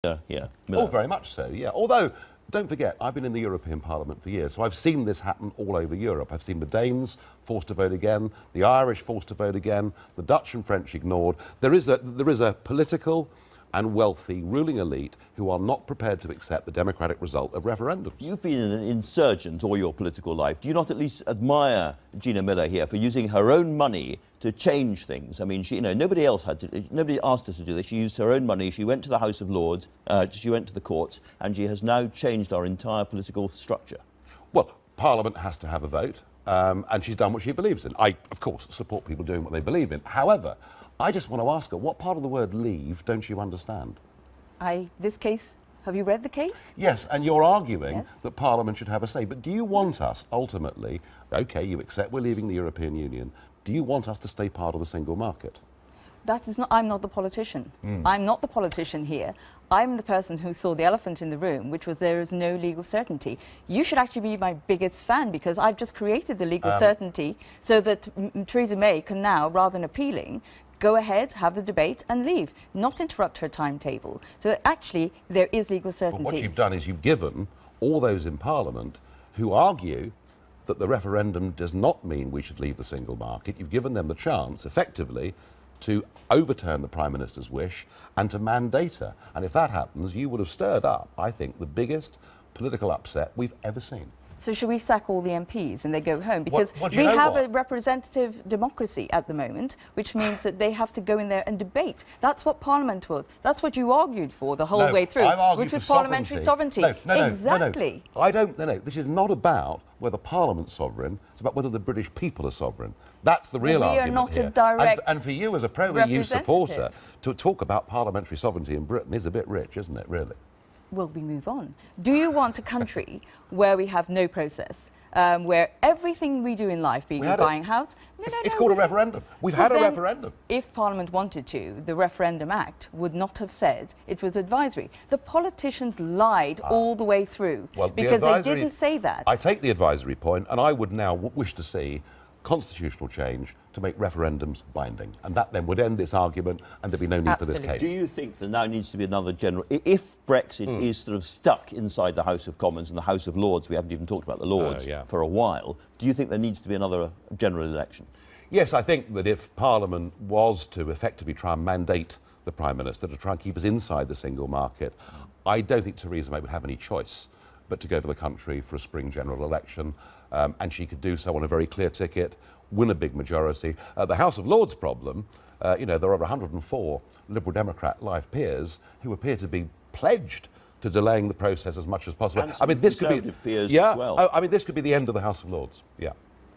Miller. Oh, very much so, yeah. Although, don't forget, I've been in the European Parliament for years, so I've seen this happen all over Europe. I've seen the Danes forced to vote again, the Irish forced to vote again, the Dutch and French ignored. There is a political and wealthy ruling elite who are not prepared to accept the democratic result of referendums. You've been an insurgent all your political life. Do you not at least admire Gina Miller here for using her own money to change things? I mean, nobody asked her to do this. She used her own money. She went to the House of Lords, she went to the courts, and she has now changed our entire political structure. Well, Parliament has to have a vote, and she's done what she believes in. I, of course, support people doing what they believe in. However, I just want to ask her, what part of the word leave don't you understand? This case, have you read the case? Yes, and you're arguing Yes. that Parliament should have a say. But do you want us, ultimately, OK, you accept we're leaving the European Union, do you want us to stay part of the single market? That is not, I'm not the politician. I'm not the politician here. I'm the person who saw the elephant in the room, which was there is no legal certainty. You should actually be my biggest fan, because I've just created the legal certainty so that Theresa May can now, rather than appealing, go ahead, have the debate and leave, not interrupt her timetable. So actually, there is legal certainty. But what you've done is you've given all those in Parliament who argue that the referendum does not mean we should leave the single market, you've given them the chance, effectively, to overturn the Prime Minister's wish and to mandate her. And if that happens, you would have stirred up, I think, the biggest political upset we've ever seen. So should we sack all the MPs and they go home? Because what we have a representative democracy at the moment, which means that they have to go in there and debate. That's what Parliament was. That's what you argued for the whole way through, which was parliamentary sovereignty. No, exactly. No. This is not about whether Parliament's sovereign. It's about whether the British people are sovereign. That's the real argument We are not here. a direct and for you as a pro-EU supporter, to talk about parliamentary sovereignty in Britain is a bit rich, isn't it, really? Will we move on? Do you want a country where we have no process, where everything we do in life, being buying a house... It's called a referendum. We've had a referendum. If Parliament wanted to, the Referendum Act would not have said it was advisory. The politicians lied all the way through, because they didn't say that. I take the advisory point, and I would now wish to see constitutional change to make referendums binding, and that then would end this argument and there'd be no need for this case. Do you think there now needs to be another general... If Brexit is sort of stuck inside the House of Commons and the House of Lords, we haven't even talked about the Lords for a while, do you think there needs to be another general election? Yes, I think that if Parliament was to effectively try and mandate the Prime Minister to try and keep us inside the single market, I don't think Theresa May would have any choice but to go to the country for a spring general election, and she could do so on a very clear ticket, win a big majority. The House of Lords problem, there are over 104 Liberal Democrat life peers who appear to be pledged to delaying the process as much as possible. And some Conservative peers as well. I mean, this could be the end of the House of Lords, yeah.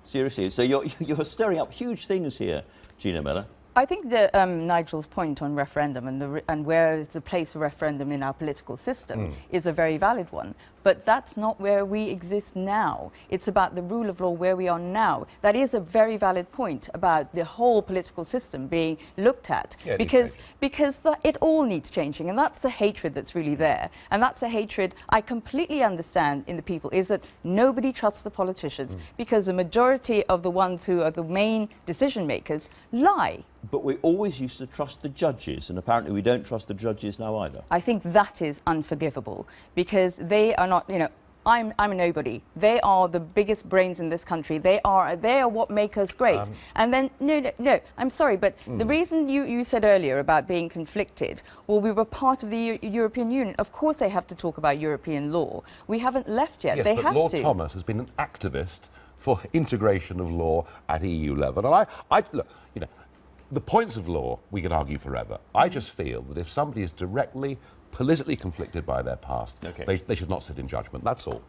Seriously, so you're stirring up huge things here, Gina Miller. I think that Nigel's point on referendum and where is the place of referendum in our political system is a very valid one. But that's not where we exist now. It's about the rule of law where we are now. That is a very valid point about the whole political system being looked at, because it all needs changing, and that's the hatred that's really there. And that's the hatred I completely understand in the people, is that nobody trusts the politicians because the majority of the ones who are the main decision makers lie. But we always used to trust the judges, and apparently we don't trust the judges now either. I think that is unforgivable, because they are not, I'm a nobody. They are the biggest brains in this country. They are what make us great. And then, no, I'm sorry, but the reason you said earlier about being conflicted, well, we were part of the European Union. Of course they have to talk about European law. We haven't left yet. Yes, they but have Lord to. Thomas has been an activist for integration of law at EU level. And look, the points of law we could argue forever. I just feel that if somebody is directly politically conflicted by their past, they should not sit in judgment. That's all.